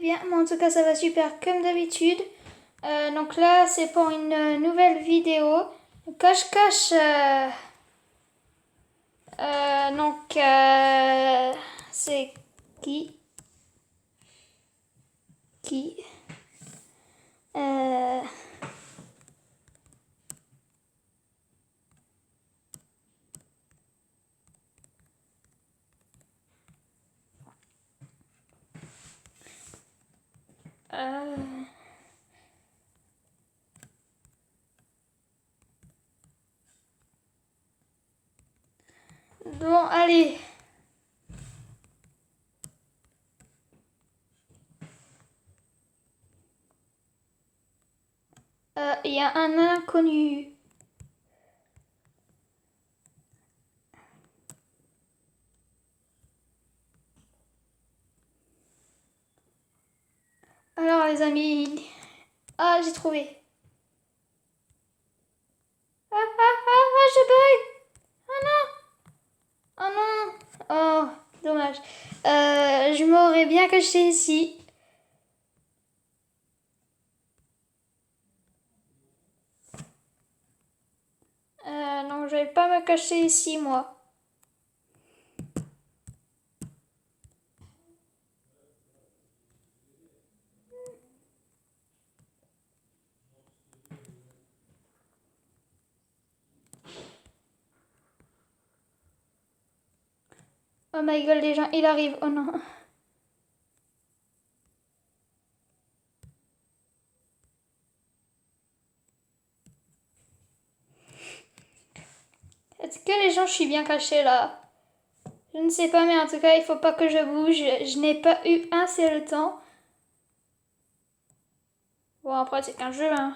bien. Moi en tout cas ça va super comme d'habitude. Donc là c'est pour une nouvelle vidéo. Cache-cache. C'est qui? Qui? Euh, euh, Bon, allez. Il y a un inconnu. Alors les amis. Ah, j'ai trouvé. Je bug. Ah non. Oh non. Oh, dommage. Je m'aurais bien caché ici. Non, je vais pas me cacher ici, moi. Oh my god, les gens, il arrive. Oh non. Est-ce que les gens, je suis bien cachée là? Je ne sais pas, mais en tout cas, il faut pas que je bouge. Je n'ai pas eu un seul temps. Bon, après, c'est qu'un jeu, hein.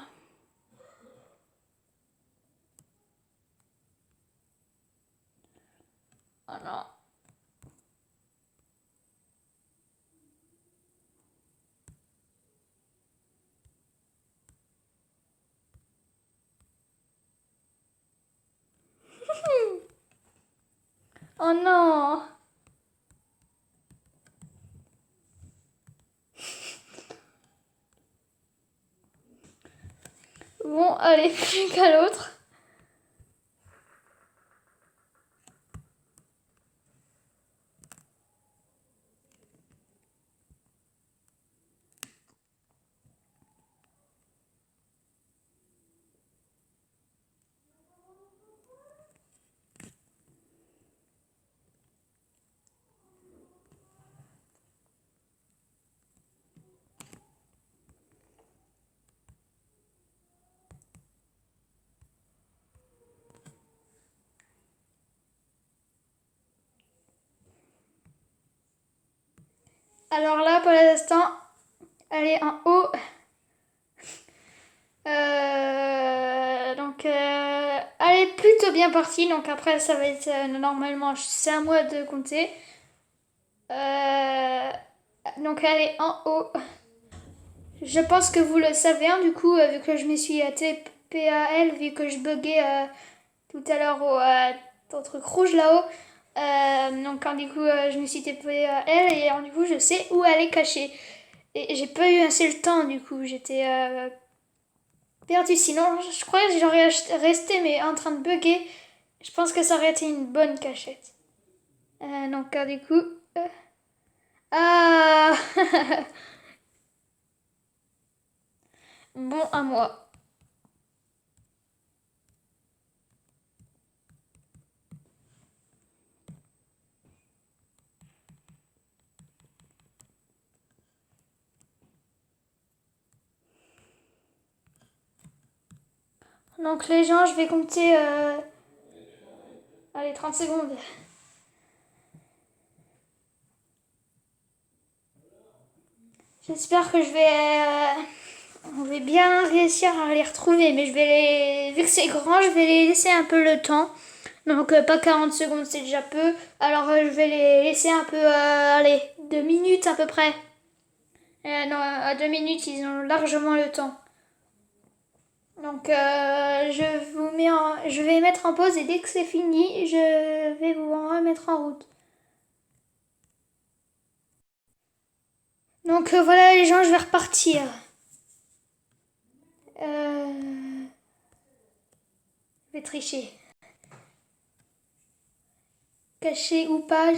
Oh non. Oh non. Bon, allez, plus qu'à l'autre. Alors là, pour l'instant, elle est en haut. Elle est plutôt bien partie. Donc après, ça va être normalement, c'est à moi de compter. Donc elle est en haut. Je pense que vous le savez, hein, du coup, vu que je me suis TP à elle, vu que je buguais tout à l'heure au truc rouge là-haut. Donc quand du coup je me suis TP à elle et du coup je sais où elle est cachée. Et j'ai pas eu assez le temps du coup, j'étais perdue. Sinon je crois que j'aurais resté mais en train de bugger. Je pense que ça aurait été une bonne cachette. Du coup... Ah Bon à moi. Donc les gens, je vais compter... Allez, 30 secondes. J'espère que on va bien réussir à les retrouver, mais vu que c'est grand, je vais les laisser un peu le temps. Donc pas 40 secondes, c'est déjà peu. Alors je vais les laisser un peu, allez, 2 minutes à peu près. Non, à 2 minutes, ils ont largement le temps. Donc je vais mettre en pause et dès que c'est fini, je vais vous remettre en route. Donc voilà les gens, je vais repartir. Je vais tricher. Caché ou pas.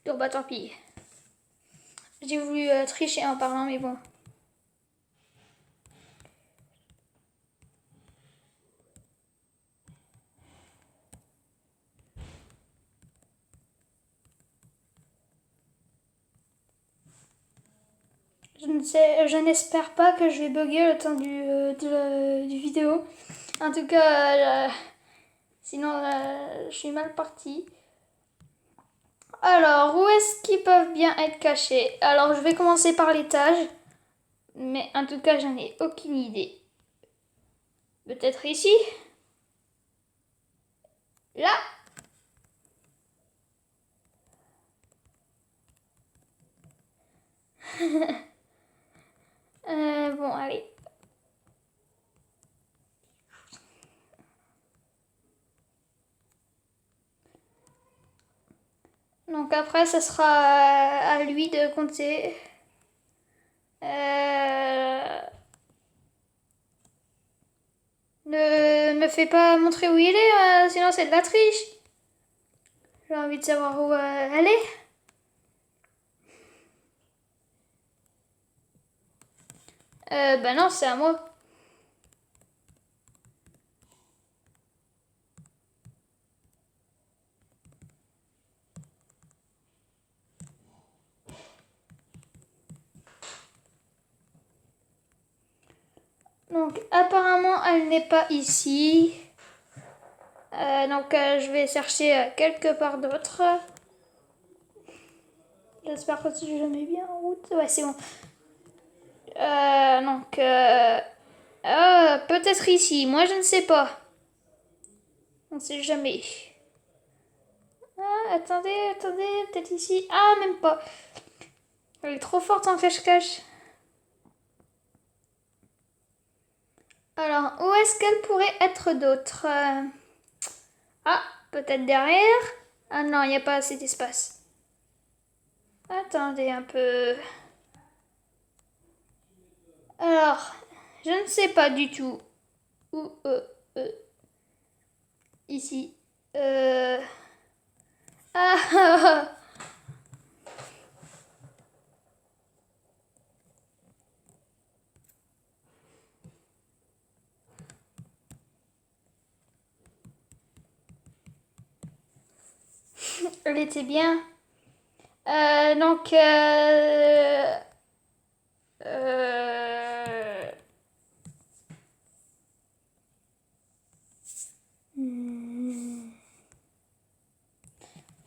Oh bah tant pis. J'ai voulu tricher en parlant, mais bon. Je n'espère pas que je vais bugger le temps du vidéo. En tout cas, sinon je suis mal partie. Alors, où est-ce qu'ils peuvent bien être cachés? Alors, je vais commencer par l'étage. Mais en tout cas, j'en ai aucune idée. Peut-être ici? Là? Bon, allez. Donc après, ça sera à lui de compter. Ne me fais pas montrer où il est, sinon c'est de la triche. J'ai envie de savoir où elle est. Bah non, c'est à moi. Donc apparemment, elle n'est pas ici. Donc je vais chercher quelque part d'autre. J'espère que je mets bien en route. Ouais, c'est bon. Donc, peut-être ici. Moi, je ne sais pas. On ne sait jamais. Ah, attendez, peut-être ici. Ah, même pas. Elle est trop forte en cache-cache. Alors, où est-ce qu'elle pourrait être d'autre? Ah, peut-être derrière? Ah non, il n'y a pas assez d'espace. Attendez un peu. Alors, je ne sais pas du tout. Où, ici. Ah, elle était bien. Donc,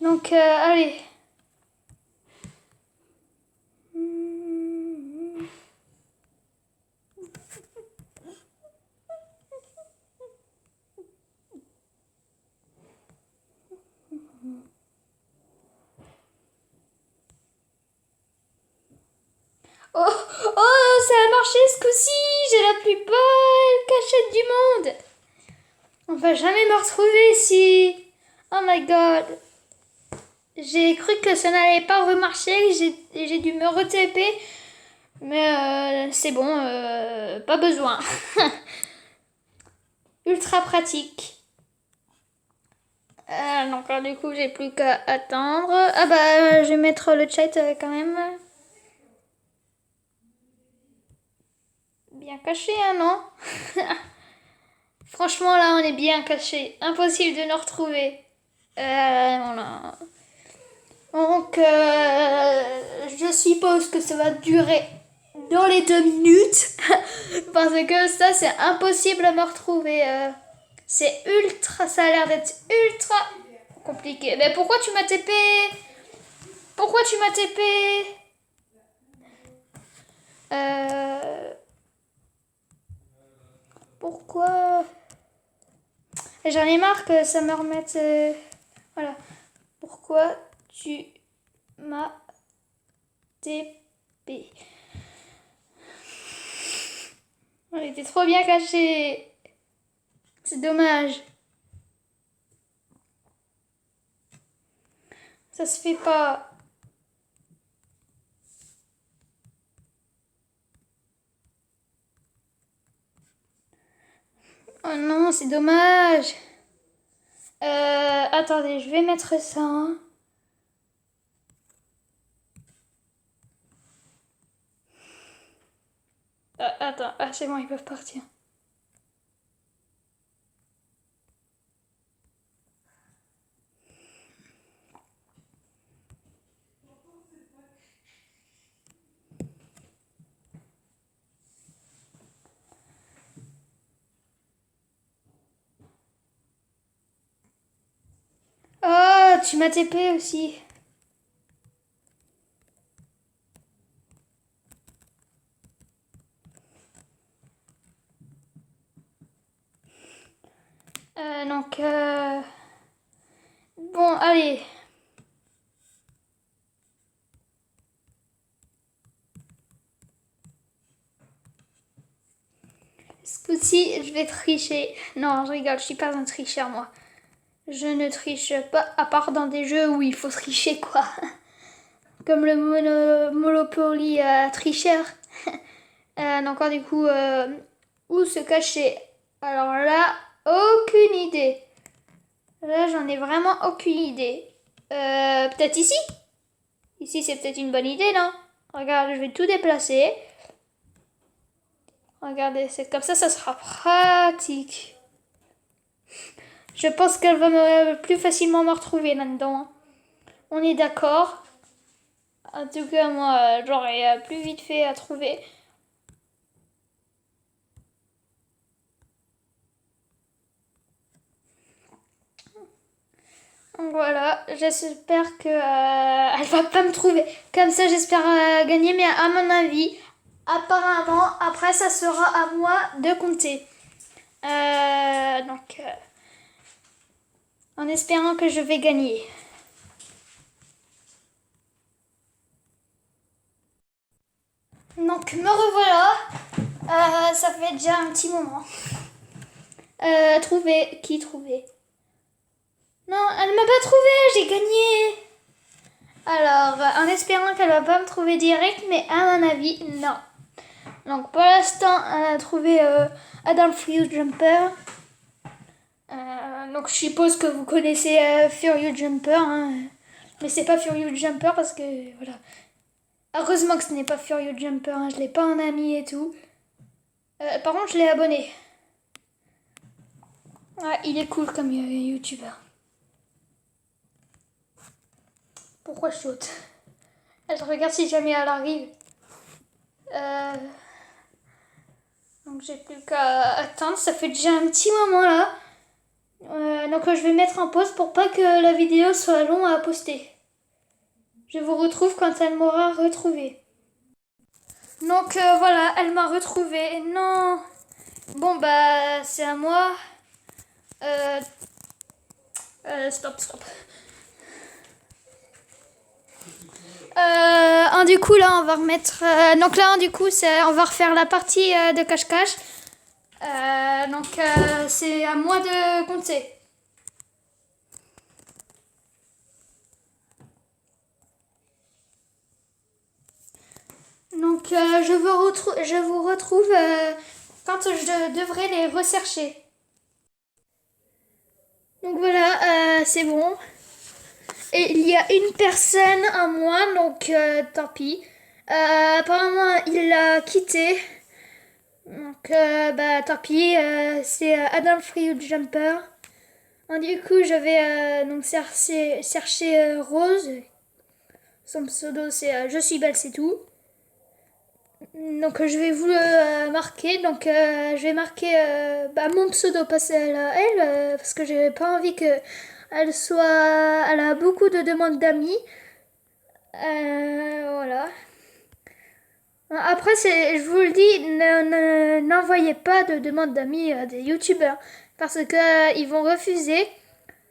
donc, allez. Oh, oh, ça a marché ce coup-ci. J'ai la plus belle cachette du monde. On va jamais me retrouver ici. Oh my god. J'ai cru que ça n'allait pas remarcher. J'ai dû me retaper. Mais c'est bon, pas besoin. Ultra pratique. Donc du coup, j'ai plus qu'à attendre. Ah bah, je vais mettre le chat quand même. Bien caché, hein, non? Franchement, là, on est bien caché. Impossible de nous retrouver. Voilà. Donc, je suppose que ça va durer dans les 2 minutes. Parce que ça, c'est impossible à me retrouver. C'est ultra, ça a l'air d'être ultra compliqué. Mais pourquoi tu m'as TP? Pourquoi tu m'as TP? Pourquoi? J'en ai marre que ça me remette... voilà. Pourquoi tu m'as TP? Elle était trop bien cachée. C'est dommage. Ça se fait pas. c'est dommage. Attendez, je vais mettre ça. Hein. Attends, c'est bon, ils peuvent partir. Oh, tu m'as TP aussi. Donc, bon, allez. Ce coup-ci, je vais tricher. Non, je rigole, je suis pas un tricheur, moi. Je ne triche pas, à part dans des jeux où il faut tricher, quoi. Comme le Monopoly tricheur. Donc, du coup, où se cacher? Alors là, aucune idée. Là, j'en ai vraiment aucune idée. Peut-être ici? Ici, c'est peut-être une bonne idée, non? Regarde, je vais tout déplacer. Regardez, c'est comme ça sera pratique. Je pense qu'elle va plus facilement me retrouver là-dedans. On est d'accord? En tout cas, moi, j'aurais plus vite fait à trouver. Donc voilà, j'espère que elle va pas me trouver. Comme ça, j'espère gagner, mais à mon avis, apparemment, après, ça sera à moi de compter. Donc, en espérant que je vais gagner. Donc, me revoilà. Ça fait déjà un petit moment. Trouver. Qui trouver? Non, elle m'a pas trouvé, j'ai gagné. Alors, en espérant qu'elle va pas me trouver direct, mais à mon avis, non. Donc, pour l'instant, elle a trouvé Adam Furious Jumper. Donc, je suppose que vous connaissez Furious Jumper. Hein. Mais c'est pas Furious Jumper parce que, voilà. Heureusement que ce n'est pas Furious Jumper, hein. Je l'ai pas en ami et tout. Par contre, je l'ai abonné. Ouais, il est cool comme YouTuber. Pourquoi je saute? Je regarde si jamais elle arrive. Donc j'ai plus qu'à attendre. Ça fait déjà un petit moment là. Donc je vais mettre en pause pour pas que la vidéo soit longue à poster. Je vous retrouve quand elle m'aura retrouvé. Donc voilà, elle m'a retrouvé. Non. Bon bah c'est à moi. Stop. Du coup là on va remettre. Donc là du coup on va refaire la partie de cache-cache. Donc c'est à moi de compter. Donc je vous retrouve quand je devrais les rechercher. Donc voilà, c'est bon. Et il y a une personne à moi, donc tant pis. Apparemment il l'a quitté. Donc bah tant pis, c'est Adam Free Jumper. Du coup je vais donc chercher Rose. Son pseudo c'est Je suis belle c'est tout. Donc je vais vous le marquer. Donc je vais marquer mon pseudo pas celle à elle parce que j'ai pas envie que elle a beaucoup de demandes d'amis. Voilà. Après je vous le dis, n'envoyez pas de demandes d'amis à des youtubeurs parce que ils vont refuser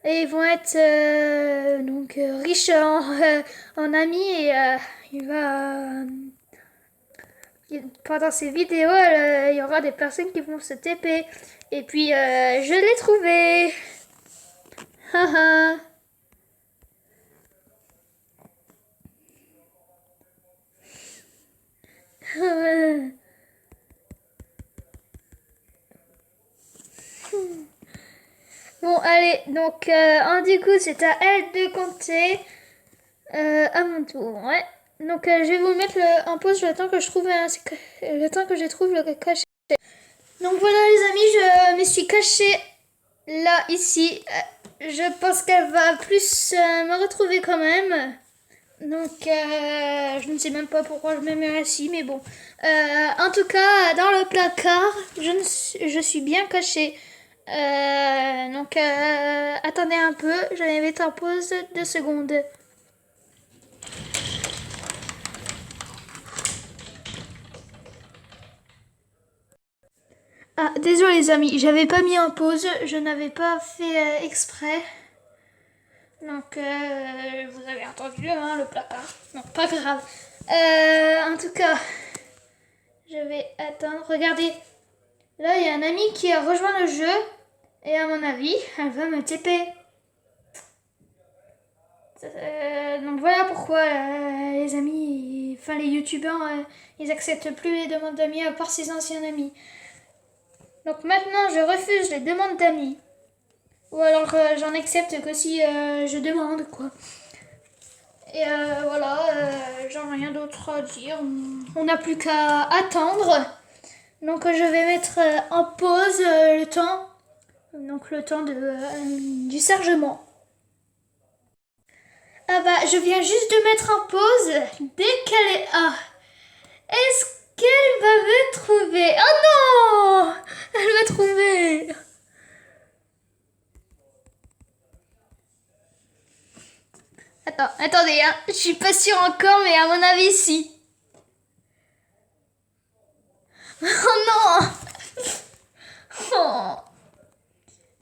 et ils vont être donc riches en amis et il va pendant ces vidéos, il y aura des personnes qui vont se TP. Et puis, je l'ai trouvé. Haha. Bon, allez, donc du coup, c'est à elle de compter. À mon tour, ouais. Donc, je vais vous mettre en pause le temps que je trouve le temps que je trouve le cachet. Donc voilà, les amis, je me suis cachée là, ici. Je pense qu'elle va plus me retrouver quand même. Donc, je ne sais même pas pourquoi je me mets ici, mais bon. En tout cas, dans le placard, je suis bien cachée. Donc, attendez un peu, je vais mettre en pause 2 secondes. Ah, désolé les amis, j'avais pas mis en pause, je n'avais pas fait exprès. Donc, vous avez entendu hein, le placard. Non, pas grave. En tout cas, je vais attendre. Regardez, là il y a un ami qui a rejoint le jeu. Et à mon avis, elle va me TP. Donc voilà pourquoi les amis, enfin les youtubeurs, ils acceptent plus les demandes d'amis à part ses anciens amis. Donc maintenant, je refuse les demandes d'amis. Ou alors j'en accepte que si je demande quoi. Et voilà, j'en ai rien d'autre à dire. On n'a plus qu'à attendre. Donc je vais mettre en pause le temps. Donc le temps du chargement. Ah bah je viens juste de mettre en pause dès qu'elle est... Ah, est-ce qu'elle va me trouver? Oh non! Elle m'a trouvé! Attendez, hein. Je suis pas sûre encore, mais à mon avis, si. Oh non! Oh.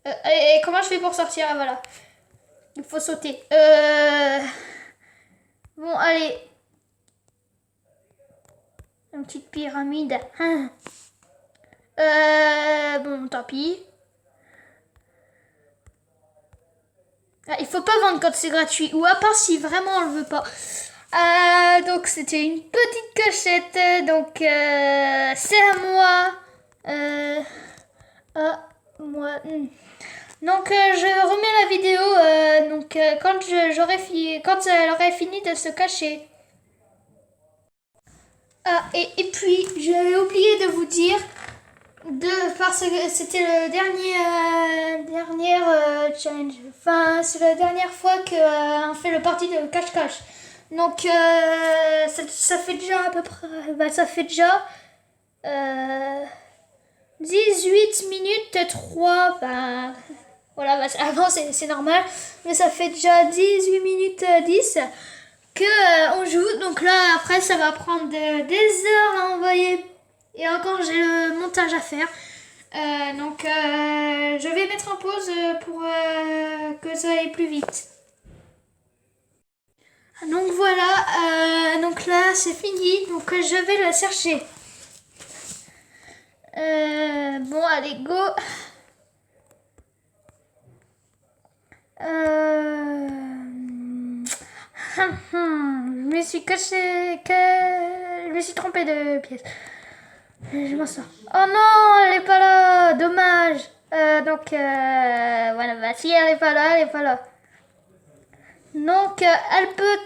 Et comment je fais pour sortir? Ah, voilà. Il faut sauter. Bon, allez. Une petite pyramide. Bon, tant pis. Ah, il faut pas vendre quand c'est gratuit. Ou à part si vraiment on le veut pas. Donc c'était une petite cachette. Donc c'est à moi. À moi. Donc je remets la vidéo. Donc quand elle aurait fini de se cacher. Ah et puis j'avais oublié de vous dire parce que c'était le dernier challenge. Enfin, c'est la dernière fois qu'on fait le parti de cache-cache. Donc, ça fait déjà à peu près. Bah, ça fait déjà 18 minutes 3. Bah, voilà, bah, avant c'est normal. Mais ça fait déjà 18 minutes 10 que on joue. Donc là, après, ça va prendre des heures à envoyer. Et encore, j'ai le montage à faire. Donc, je vais mettre en pause pour que ça aille plus vite. Donc voilà, donc là c'est fini. Donc je vais la chercher. Bon, allez, go. Je me suis caché. Je me suis trompée de pièce. Je m'en sors. Oh non, elle est pas là. Dommage. Donc, voilà, bah si elle est pas là, elle est pas là. Donc, elle peut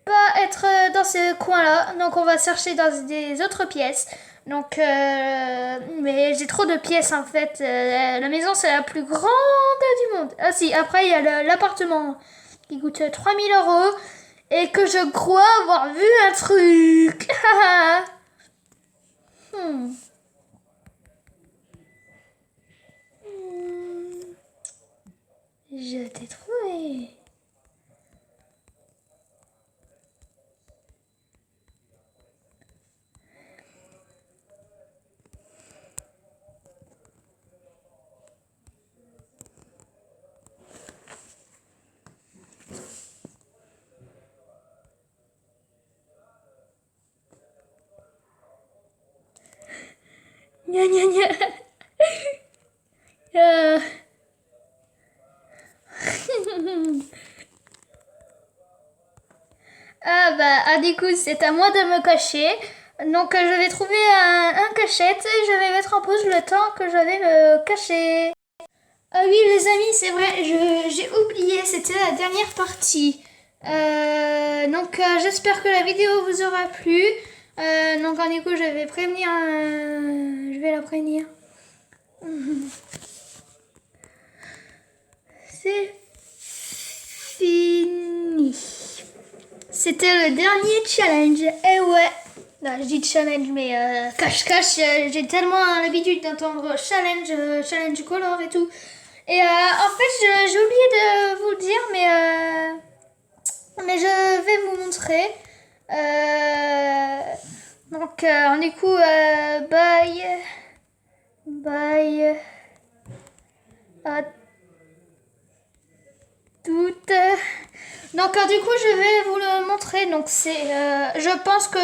pas être dans ce coin-là. Donc, on va chercher dans des autres pièces. Donc, mais j'ai trop de pièces en fait. La maison, c'est la plus grande du monde. Ah si, après, il y a l'appartement qui coûte 3000 € et que je crois avoir vu un truc. Je t'ai trouvé. Gna gna gna. Ah bah, du coup, c'est à moi de me cacher. Donc, je vais trouver un cachette et je vais mettre en pause le temps que je vais me cacher. Ah oui les amis, c'est vrai, j'ai oublié, c'était la dernière partie. J'espère que la vidéo vous aura plu. Du coup je vais prévenir, je vais la prévenir. C'est fini. C'était le dernier challenge. Eh ouais. Non, je dis challenge, mais cache-cache, j'ai tellement l'habitude d'entendre challenge, challenge color et tout. Et en fait, j'ai oublié de vous le dire, mais je vais vous montrer. Du coup, bye. Bye. À toutes. Du coup, je vais vous le montrer. Donc, je pense que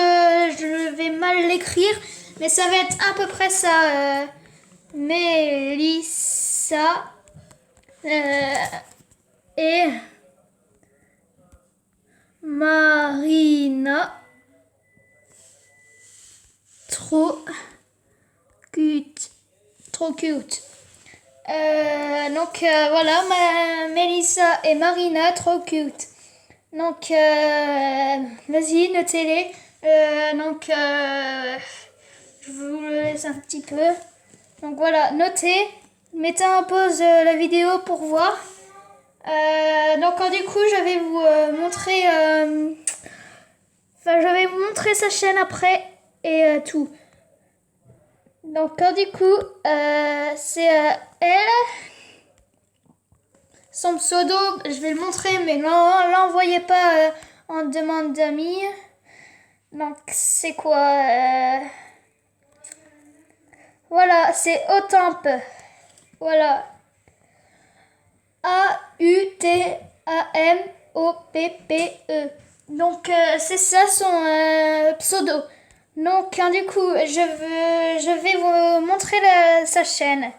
je vais mal l'écrire, mais ça va être à peu près ça. Mélissa et Marina. Trop cute. Trop cute. Voilà, Mélissa et Marina, trop cute. Vas-y, notez-les. Je vous le laisse un petit peu. Donc voilà, notez. Mettez en pause la vidéo pour voir. Du coup, je vais vous montrer. Je vais vous montrer sa chaîne après et tout. Du coup, c'est elle. Son pseudo, je vais le montrer, mais non, l'envoyez pas en demande d'amis. Donc, c'est quoi Voilà, c'est Autampe. Voilà. Autampoppe. Donc, c'est ça son pseudo. Du coup, je vais vous montrer sa chaîne.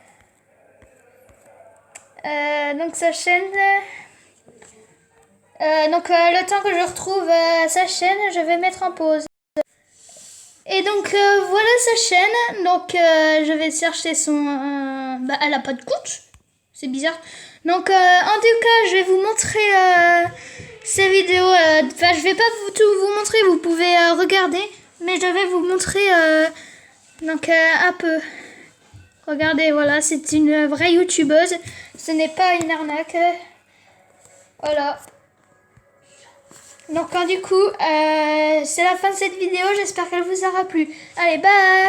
Sa chaîne. Le temps que je retrouve sa chaîne, je vais mettre en pause. Et voilà sa chaîne. Je vais chercher son. Elle a pas de compte. C'est bizarre. En tout cas, je vais vous montrer ces vidéos. Je vais pas tout vous montrer. Vous pouvez regarder, mais je vais vous montrer un peu. Regardez, voilà, c'est une vraie youtubeuse. Ce n'est pas une arnaque. Voilà. Du coup, c'est la fin de cette vidéo. J'espère qu'elle vous aura plu. Allez, bye!